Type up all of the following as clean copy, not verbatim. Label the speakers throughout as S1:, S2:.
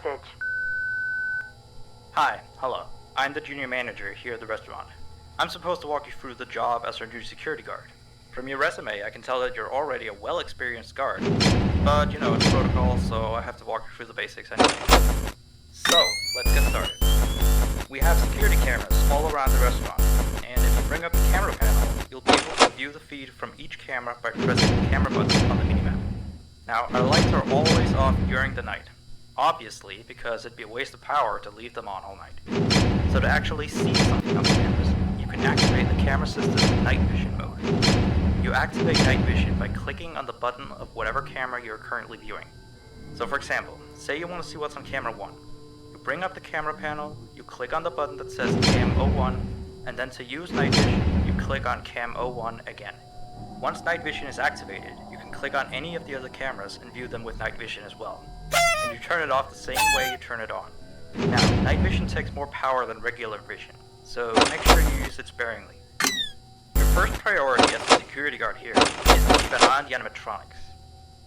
S1: message.
S2: Hi, hello. I'm the junior manager here at the restaurant. I'm supposed to walk you through the job as our new security guard. From your resume, I can tell that you're already a well-experienced guard. But, it's protocol, so I have to walk you through the basics anyway. So, let's get started. We have security cameras all around the restaurant, and if you bring up the camera panel, you'll be able to view the feed from each camera by pressing the camera button on the minimap. Now, our lights are always off during the night. Obviously, because it'd be a waste of power to leave them on all night. So to actually see something on the cameras, you can activate the camera system's night vision mode. You activate night vision by clicking on the button of whatever camera you're currently viewing. So for example, say you want to see what's on camera 1. You bring up the camera panel, you click on the button that says Cam 01, and then to use night vision, you click on Cam 01 again. Once night vision is activated, you can click on any of the other cameras and view them with night vision as well. And you turn it off the same way you turn it on. Now, night vision takes more power than regular vision, so make sure you use it sparingly. Your first priority as a security guard here is to keep an eye on the animatronics.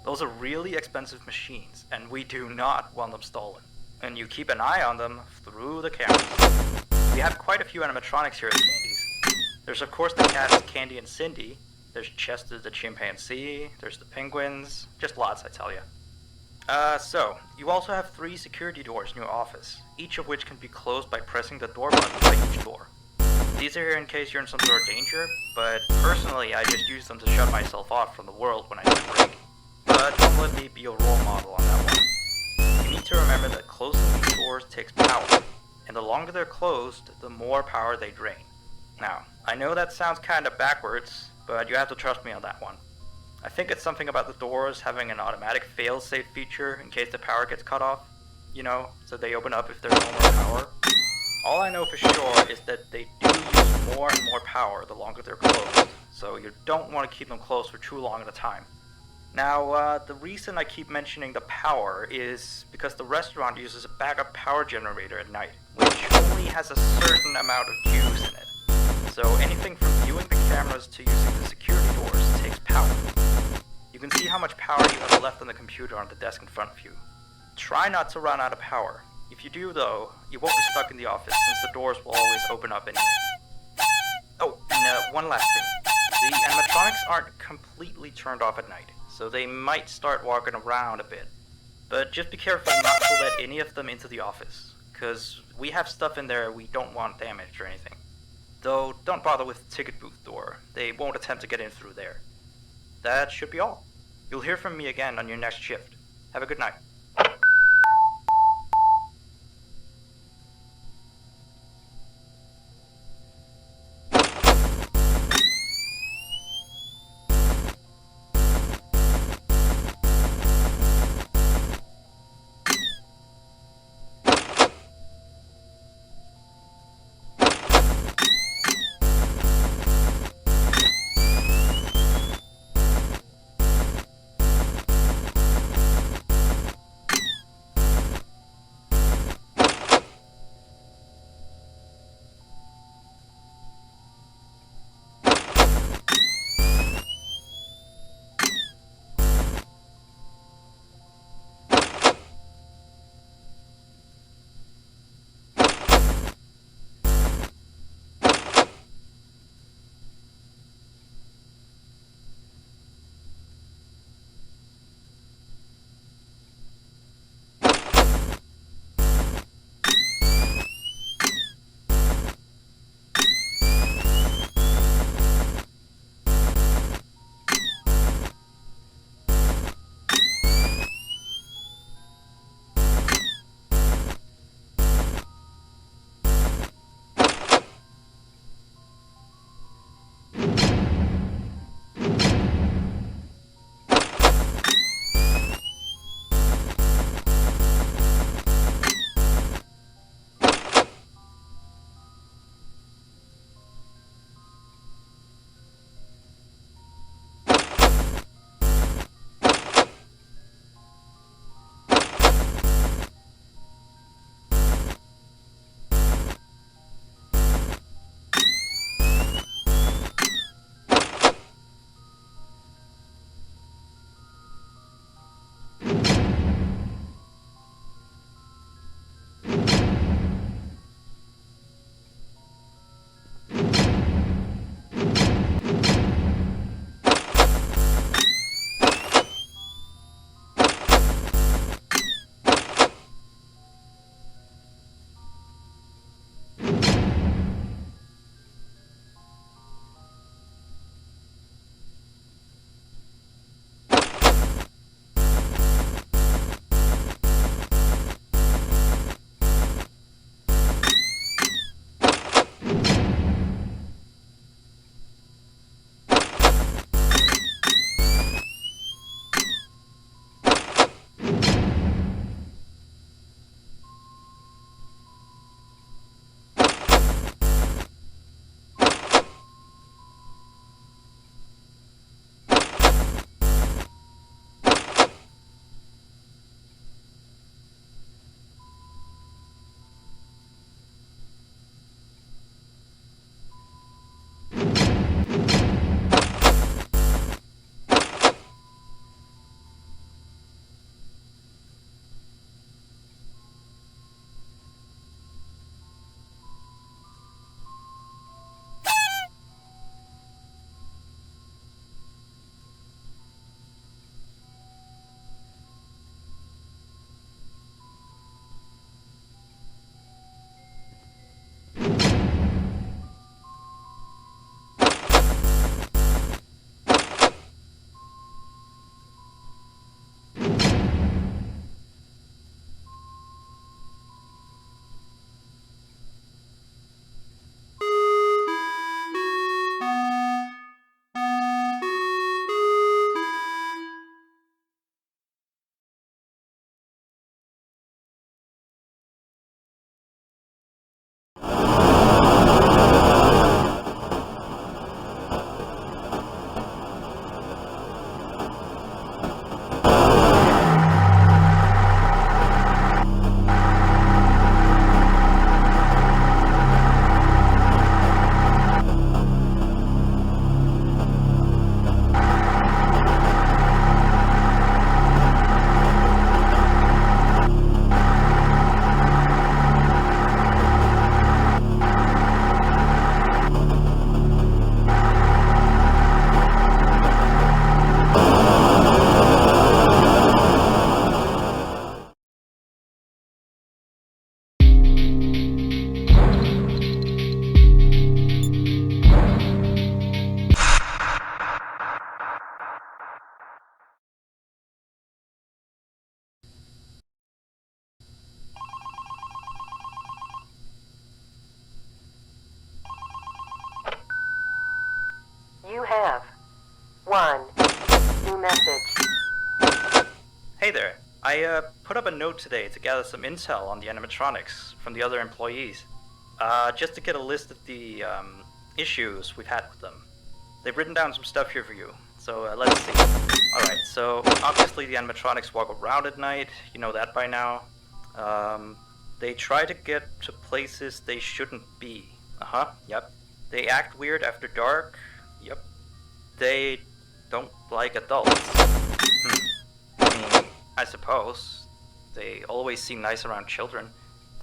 S2: Those are really expensive machines, and we do not want them stolen. And you keep an eye on them through the cameras. We have quite a few animatronics here at Candy's. There's of course the cats Candy and Cindy, there's Chester the chimpanzee, there's the penguins, just lots I tell ya. So, you also have 3 security doors in your office, each of which can be closed by pressing the door button by each door. These are here in case you're in some sort of danger, but personally I just use them to shut myself off from the world when I need a break. But don't let me be your role model on that one. You need to remember that closing these doors takes power, and the longer they're closed, the more power they drain. Now, I know that sounds kinda backwards, but you have to trust me on that one. I think it's something about the doors having an automatic fail-safe feature in case the power gets cut off. So they open up if there's no more power. All I know for sure is that they do use more and more power the longer they're closed, so you don't want to keep them closed for too long at a time. Now, the reason I keep mentioning the power is because the restaurant uses a backup power generator at night, which only has a certain amount of juice in it. So anything from viewing the cameras to using the security doors takes power. You can see how much power you have left on the computer on the desk in front of you. Try not to run out of power. If you do though, you won't be stuck in the office since the doors will always open up anyway. Oh, and one last thing. The animatronics aren't completely turned off at night, so they might start walking around a bit. But just be careful not to let any of them into the office, cause we have stuff in there we don't want damaged or anything. Though, don't bother with the ticket booth door. They won't attempt to get in through there. That should be all. You'll hear from me again on your next shift. Have a good night. Hey there. I put up a note today to gather some intel on the animatronics from the other employees. Just to get a list of the issues we've had with them. They've written down some stuff here for you, so let's see. Alright, so obviously the animatronics walk around at night, you know that by now. They try to get to places they shouldn't be. Yep. They act weird after dark. Yep. They don't like adults. I mean, I suppose. They always seem nice around children.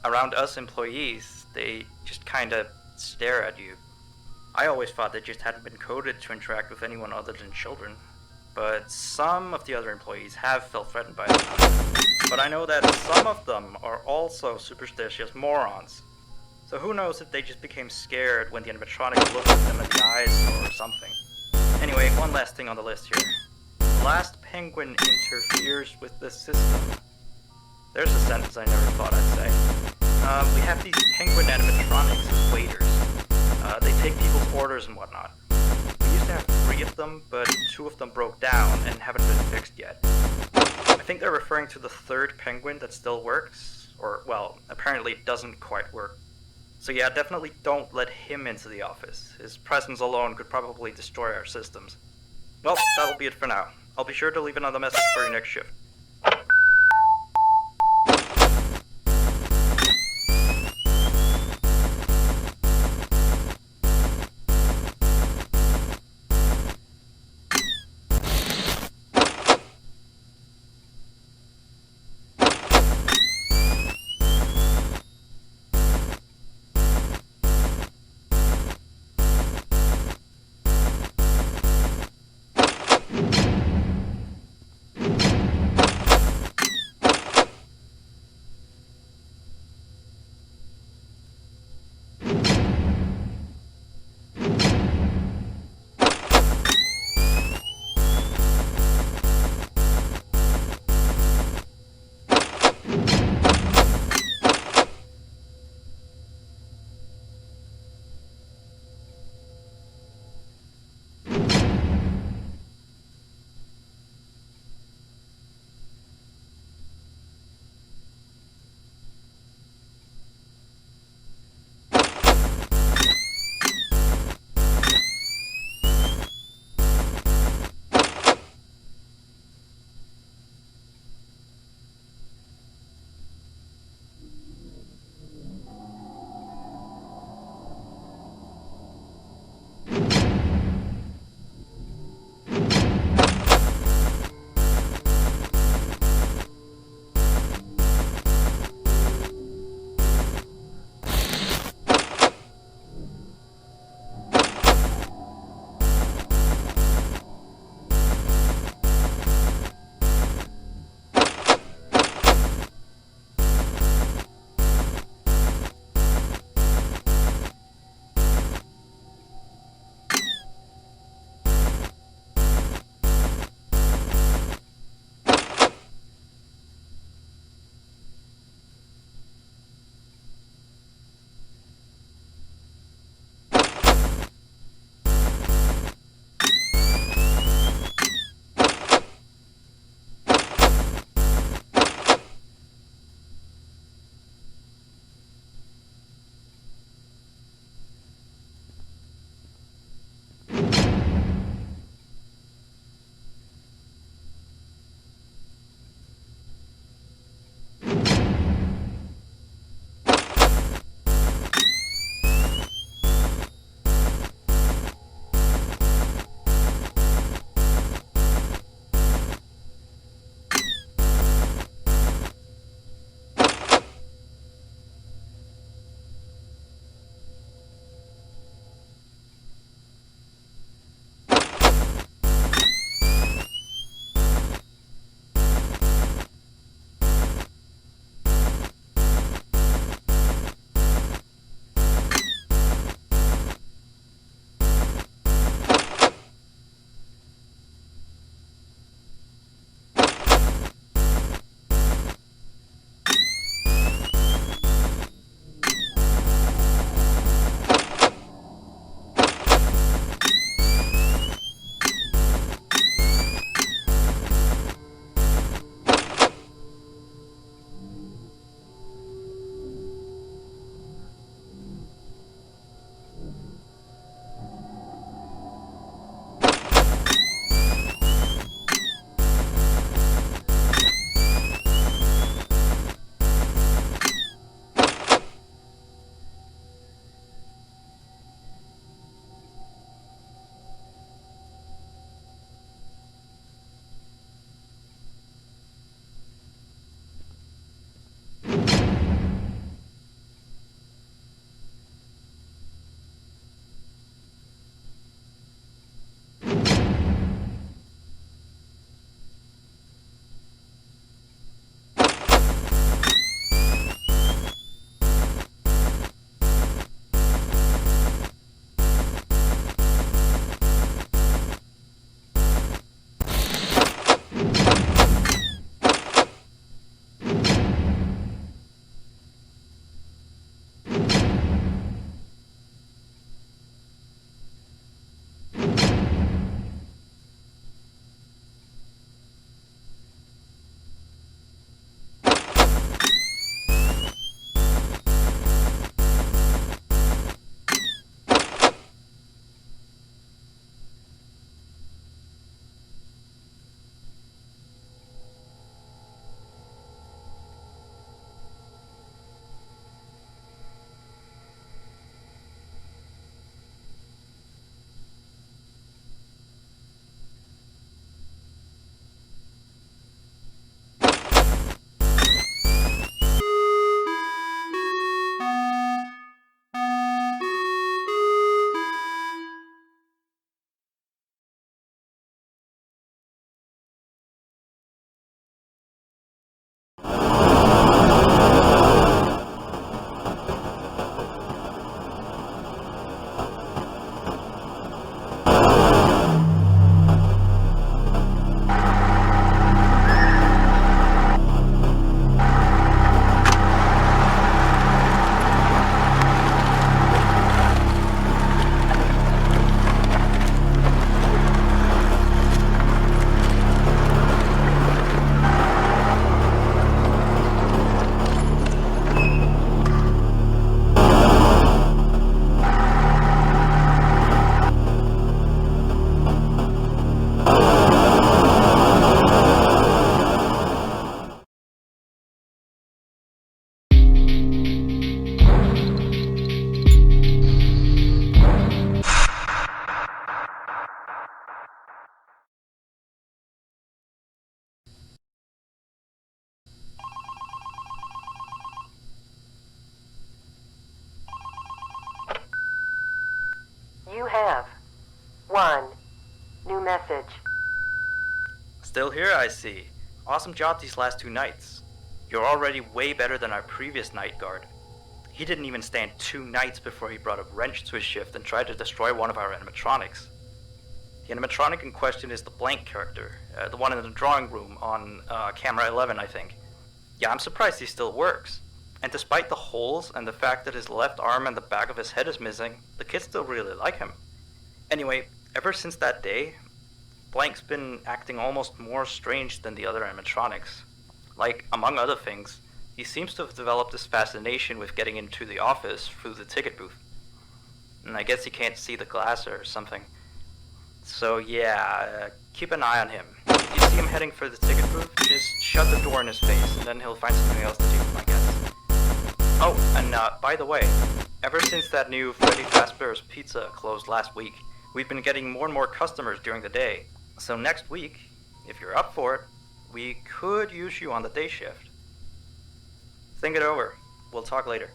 S2: Around us employees, they just kinda stare at you. I always thought they just hadn't been coded to interact with anyone other than children. But some of the other employees have felt threatened by them. But I know that some of them are also superstitious morons. So who knows if they just became scared when the animatronic looked at them in the eyes or something. Anyway, one last thing on the list here. The last penguin interferes with the system. There's a sentence I never thought I'd say. We have these penguin animatronics as waiters. They take people's orders and whatnot. We used to have 3 of them, but 2 of them broke down and haven't been fixed yet. I think they're referring to the 3rd penguin that still works, or, well, apparently it doesn't quite work. So yeah, definitely don't let him into the office. His presence alone could probably destroy our systems. Well, that'll be it for now. I'll be sure to leave another message for your next shift. here, I see. Awesome job these last 2 nights. You're already way better than our previous night guard. He didn't even stand 2 nights before he brought a wrench to his shift and tried to destroy one of our animatronics. The animatronic in question is the Blank character, the one in the drawing room on camera 11, I think. Yeah, I'm surprised he still works. And despite the holes and the fact that his left arm and the back of his head is missing, the kids still really like him. Anyway, ever since that day, Blank's been acting almost more strange than the other animatronics. Like, among other things, he seems to have developed this fascination with getting into the office through the ticket booth. And I guess he can't see the glass or something. So yeah, keep an eye on him. If you see him heading for the ticket booth, just shut the door in his face, and then he'll find something else to do, I guess. Oh, and by the way, ever since that new Freddy Fazbear's Pizza closed last week, we've been getting more and more customers during the day. So next week, if you're up for it, we could use you on the day shift. Think it over. We'll talk later.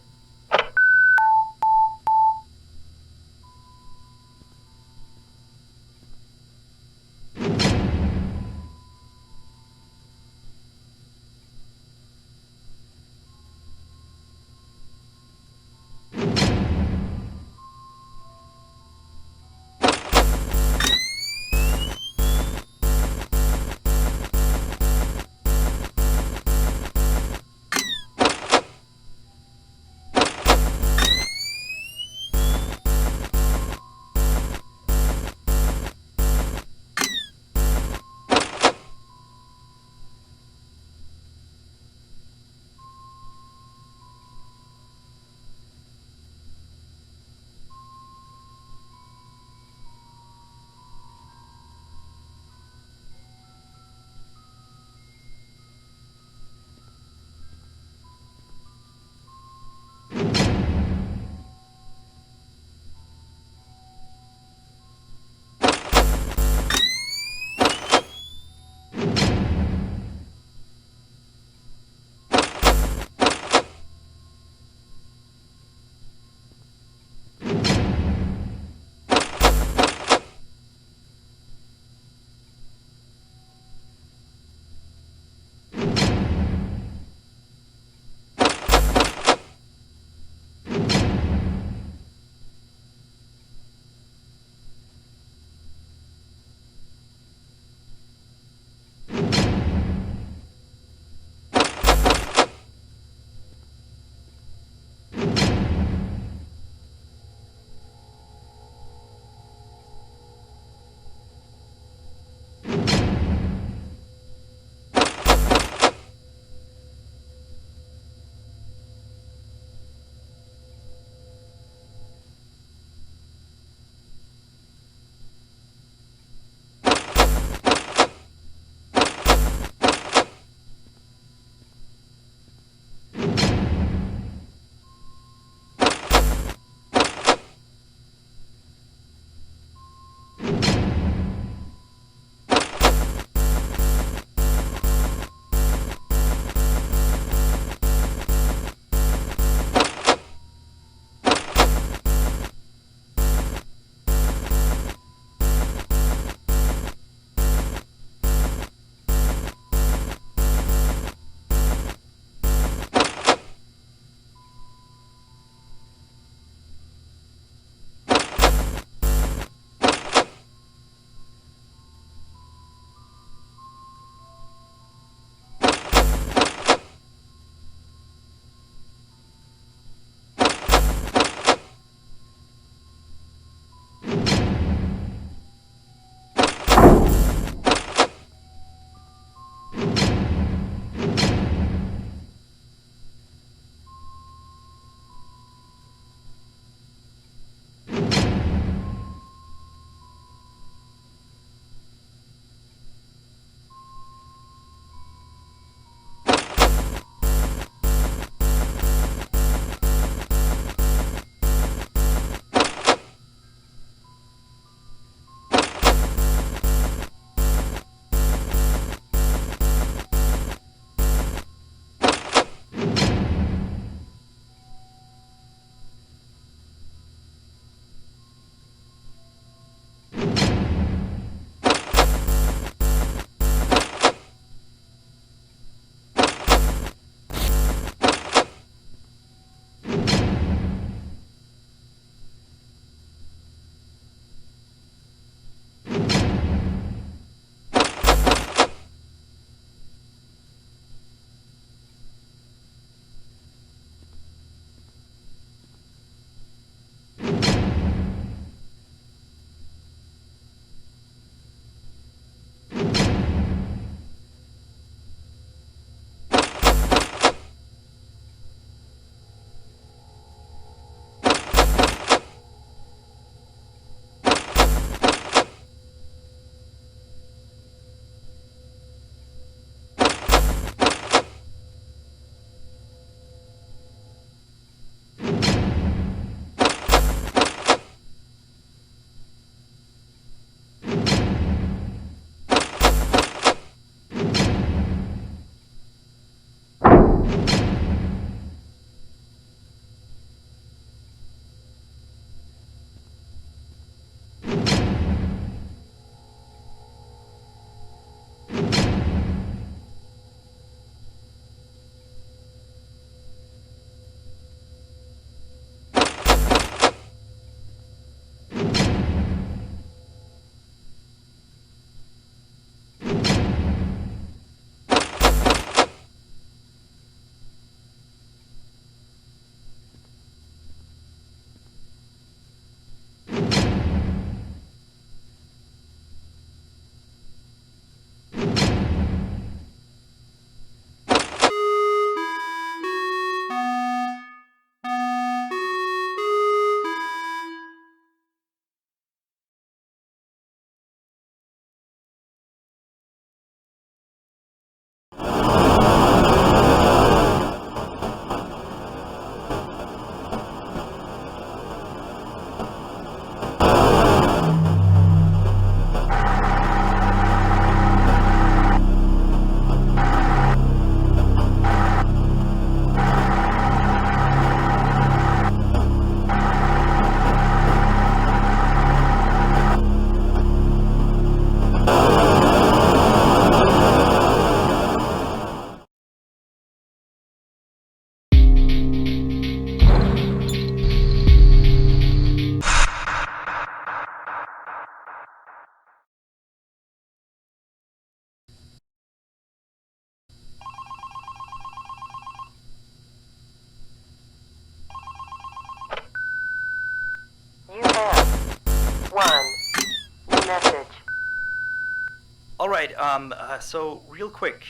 S2: Alright, so real quick,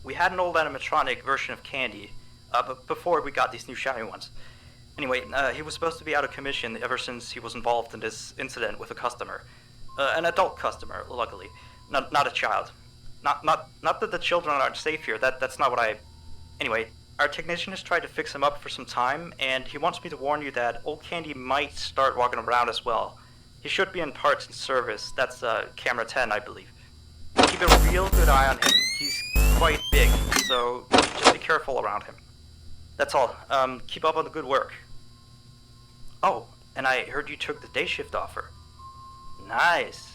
S2: we had an old animatronic version of Candy, but before we got these new shiny ones. Anyway, he was supposed to be out of commission ever since he was involved in this incident with a customer. An adult customer, luckily. Not a child. Not that the children aren't safe here, that's not what I... Anyway, our technician has tried to fix him up for some time, and he wants me to warn you that old Candy might start walking around as well. He should be in parts and service. That's camera 10, I believe. Keep a real good eye on him. He's quite big, so just be careful around him. That's all. Keep up on the good work. Oh, and I heard you took the day shift offer. Nice.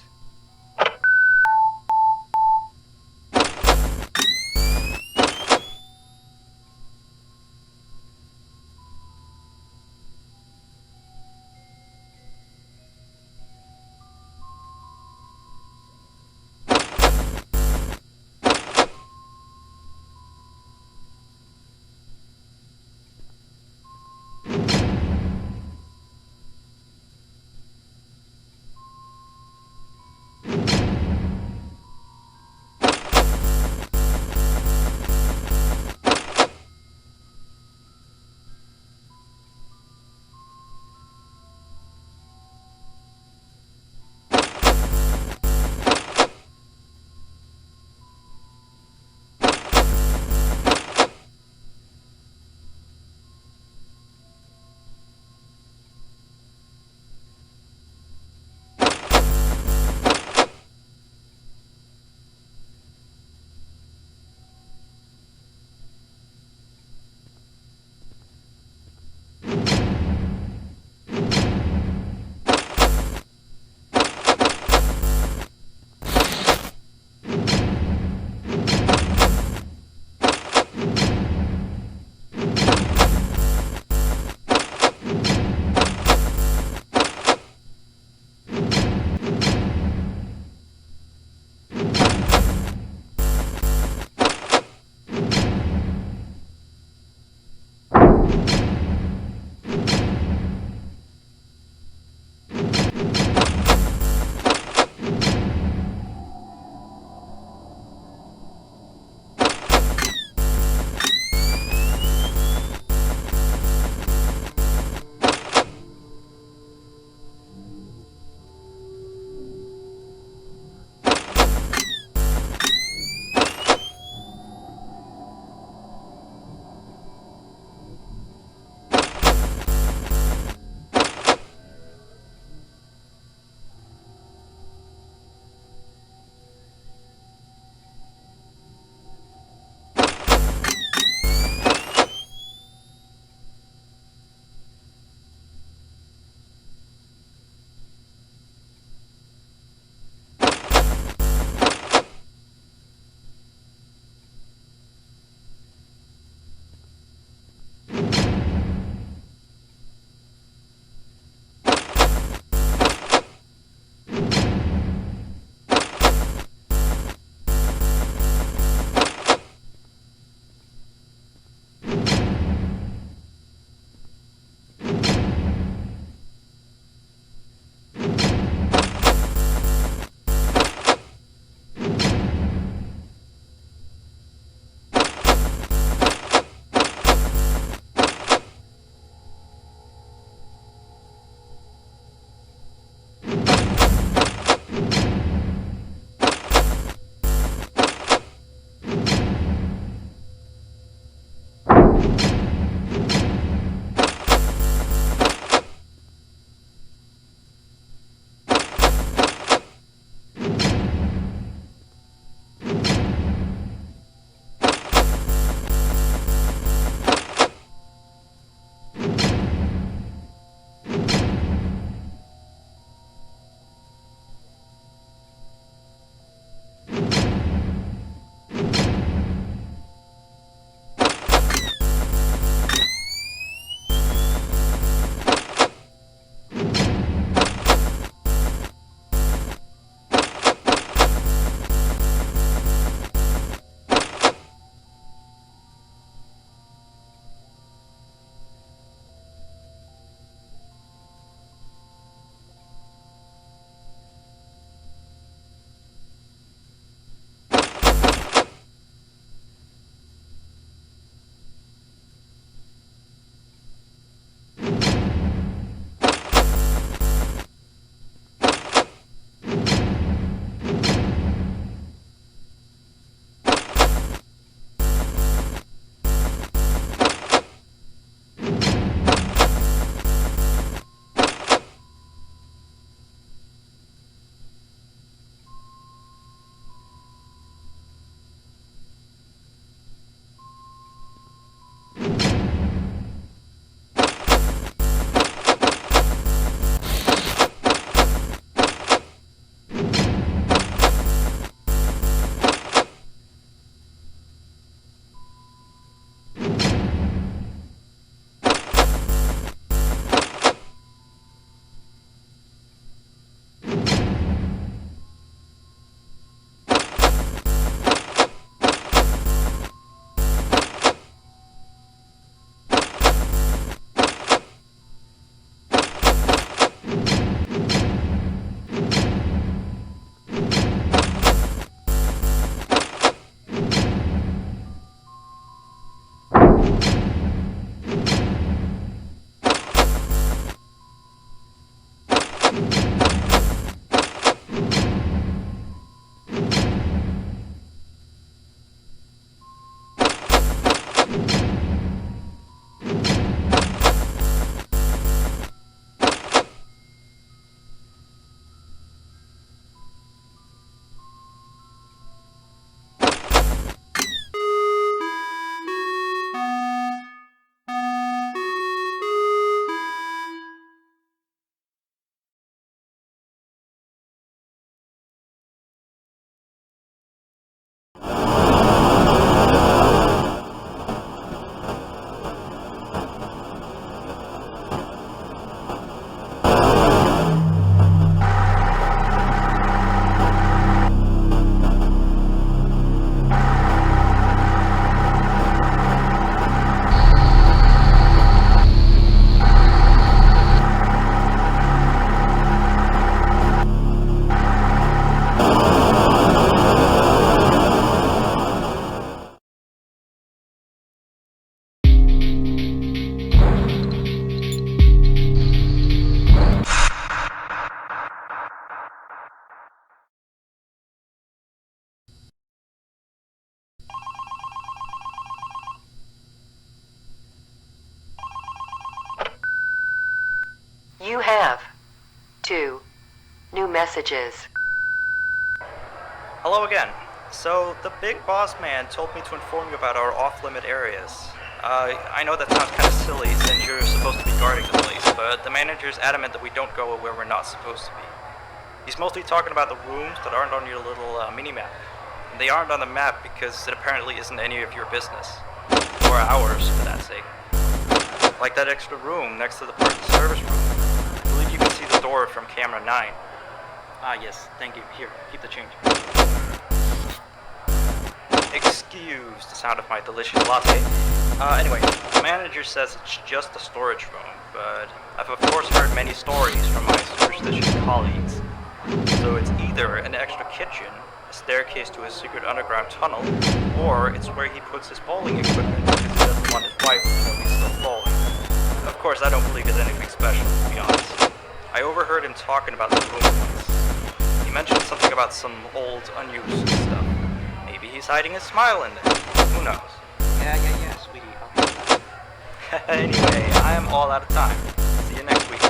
S1: You have 2 new messages.
S2: Hello again. So, the big boss man told me to inform you about our off-limit areas. I know that sounds kind of silly since you're supposed to be guarding the place, but the manager's adamant that we don't go where we're not supposed to be. He's mostly talking about the rooms that aren't on your little mini-map. And they aren't on the map because it apparently isn't any of your business. Or ours, for that sake. Like that extra room next to the parking service room. I believe you can see the door from camera 9. Ah, yes, thank you. Here, keep the change. Excuse the sound of my delicious latte. Anyway, the manager says it's just a storage room, but I've of course heard many stories from my superstitious colleagues. So it's either an extra kitchen, a staircase to a secret underground tunnel, or it's where he puts his bowling equipment because he doesn't want his wife to know he's still bowling. Of course, I don't believe it's anything special, to be honest. I overheard him talking about the room once. He mentioned something about some old, unused stuff. Maybe he's hiding a smile in there. Who knows? Yeah, sweetie. Anyway, I am all out of time. See you next week.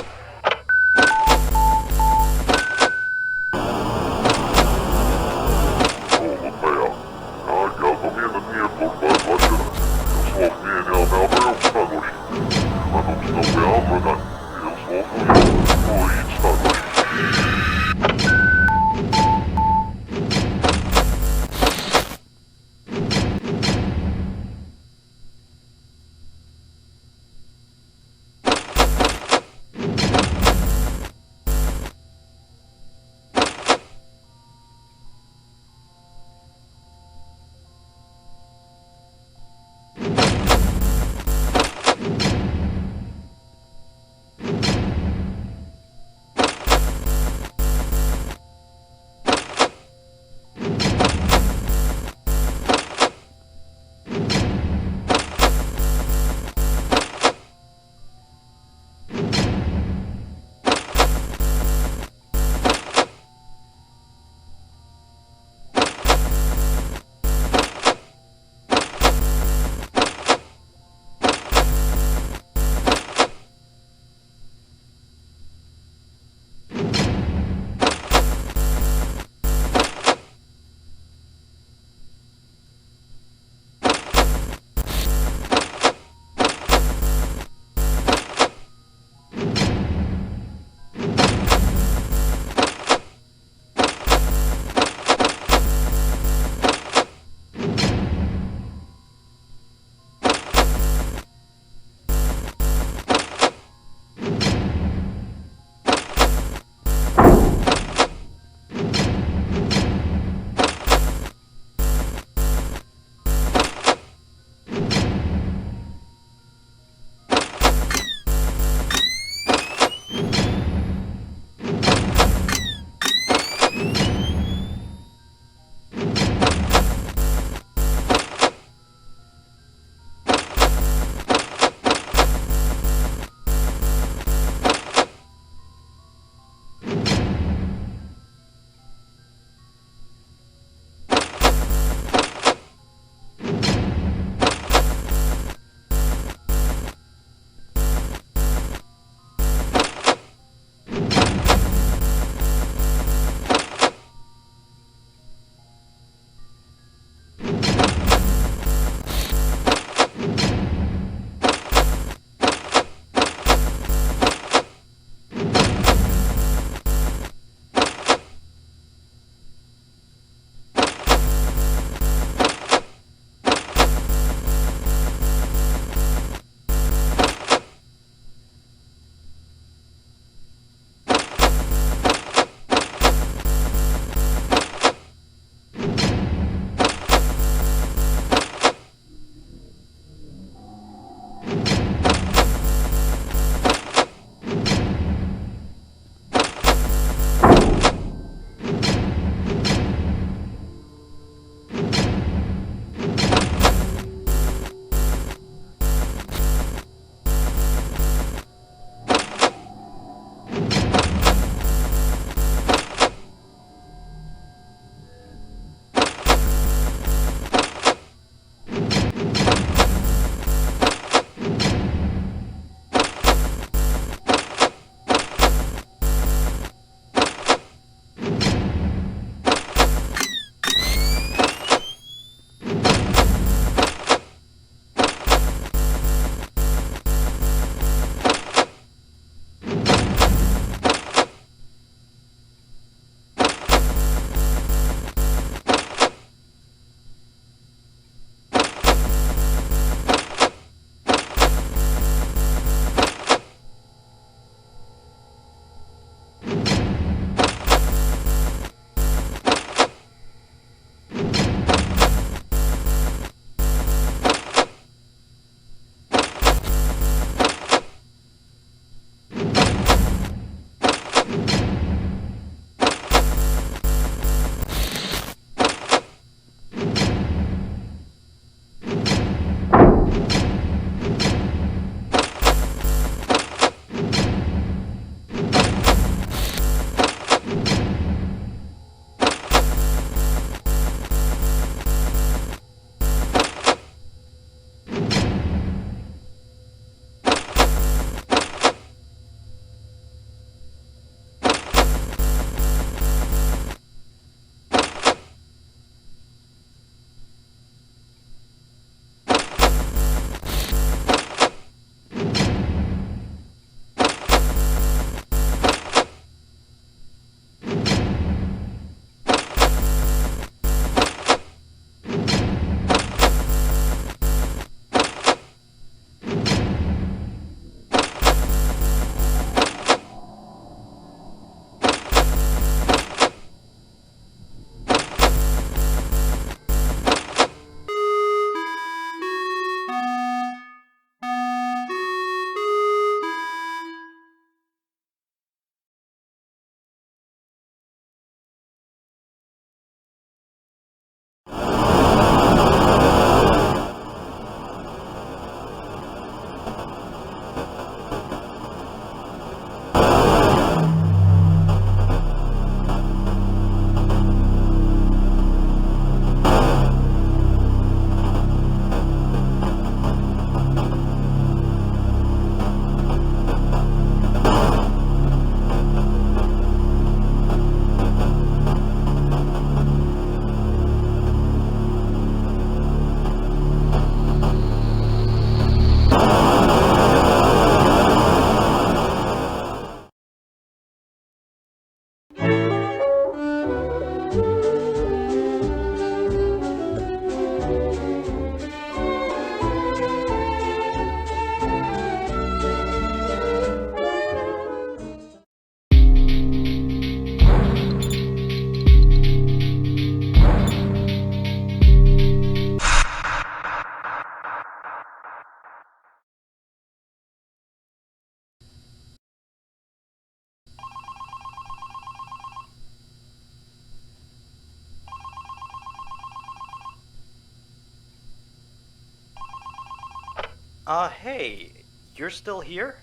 S2: Hey, you're still here?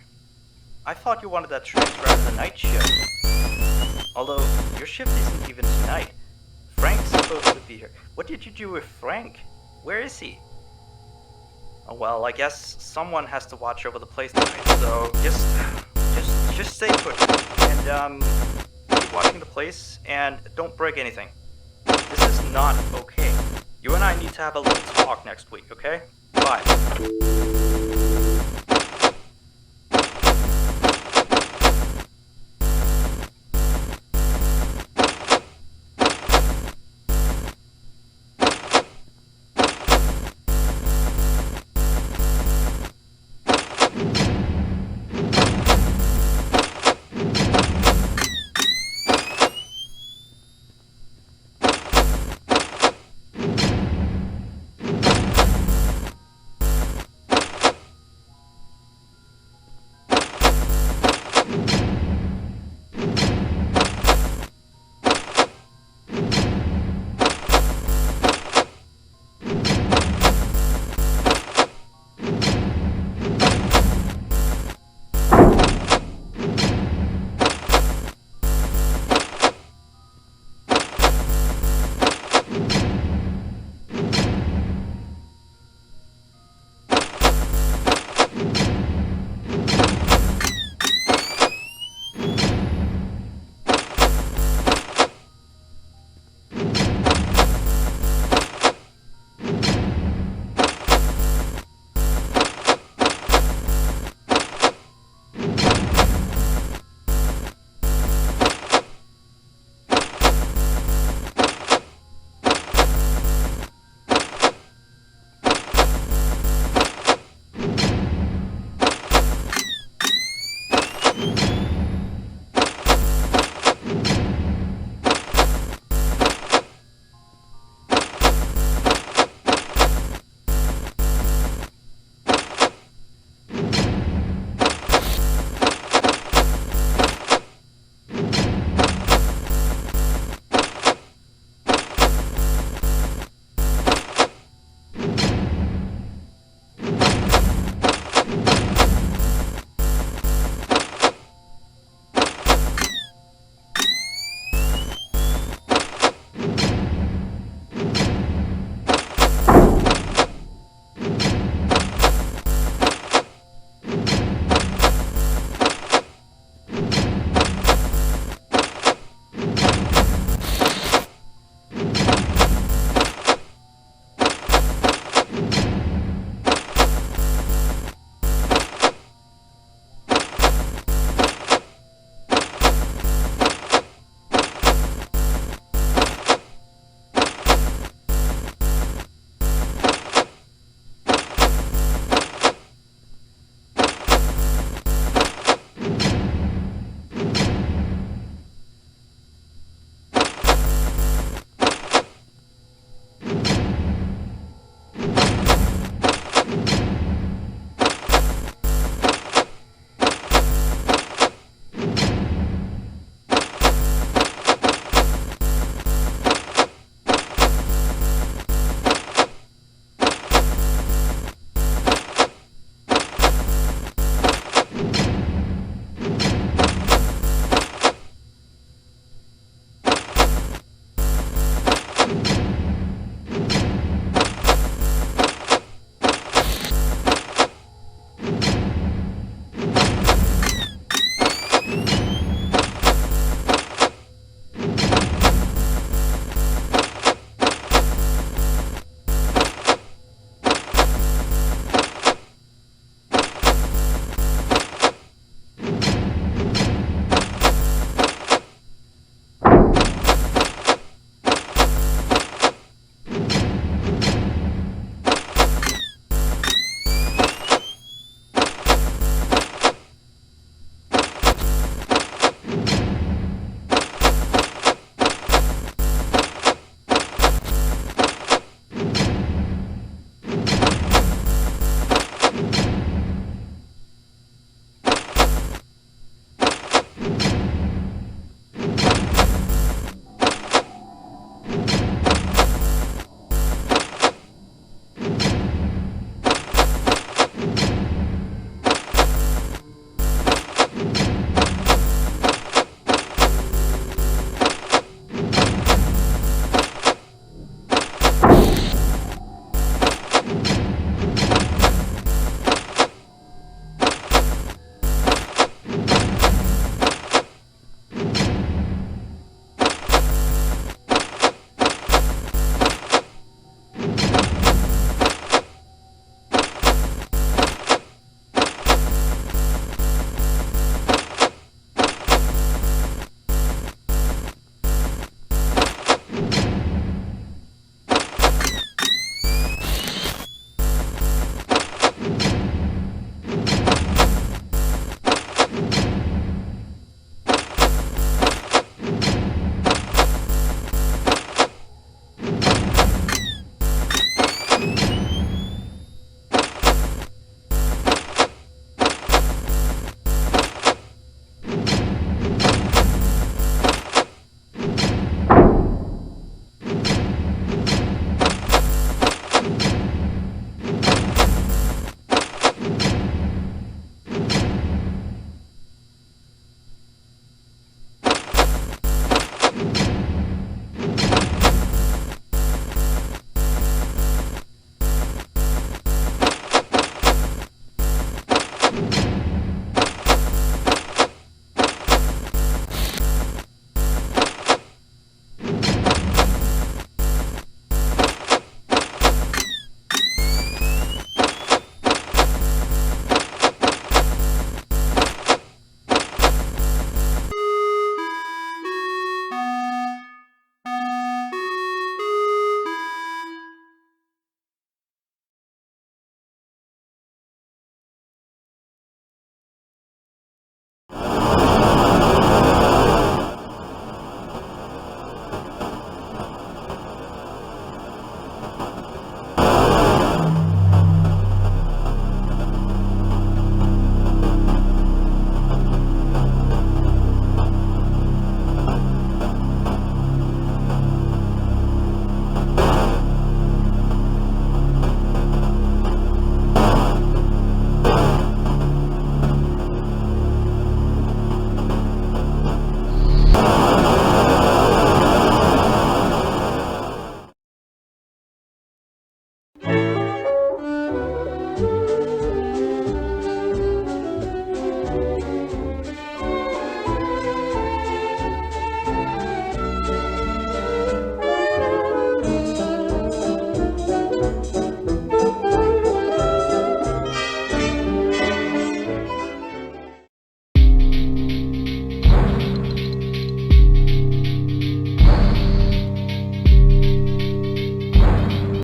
S2: I thought you wanted that transfer as the night shift. Although, your shift isn't even tonight. Frank's supposed to be here. What did you do with Frank? Where is he? Oh, well, I guess someone has to watch over the place tonight, so just stay put. And, keep watching the place, and don't break anything. This is not okay. You and I need to have a little talk next week, okay? Bye.